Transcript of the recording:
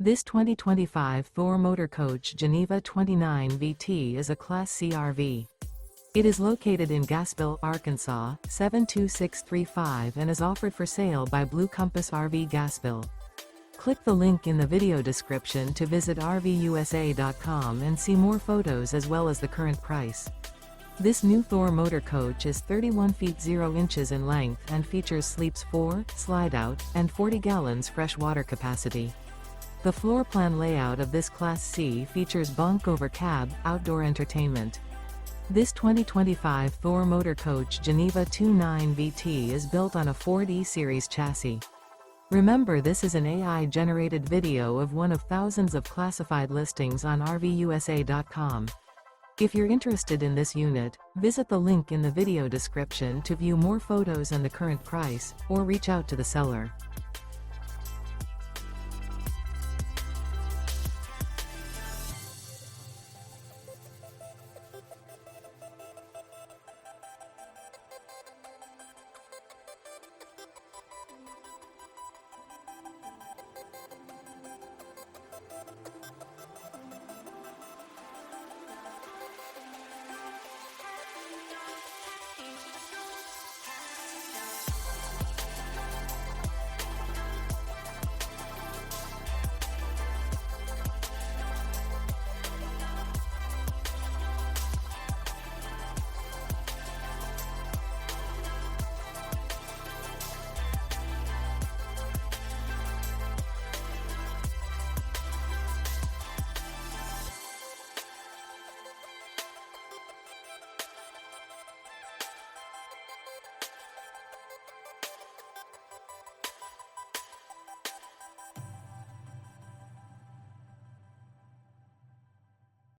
This 2025 Thor Motor Coach Geneva 29 VT is a Class C RV. It is located in Gassville, Arkansas, 72635 and is offered for sale by Blue Compass RV Gassville. Click the link in the video description to visit RVUSA.com and see more photos as well as the current price. This new Thor Motor Coach is 31 feet 0 inches in length and features sleeps 4, Slideout, and 40 gallons fresh water capacity. The floor plan layout of this Class C features Bunk Over Cab, outdoor entertainment. This 2025 Thor Motor Coach Geneva 29 VT is built on a Ford E-Series chassis. Remember, this is an AI-generated video of one of thousands of classified listings on RVUSA.com. If you're interested in this unit, visit the link in the video description to view more photos and the current price, or reach out to the seller.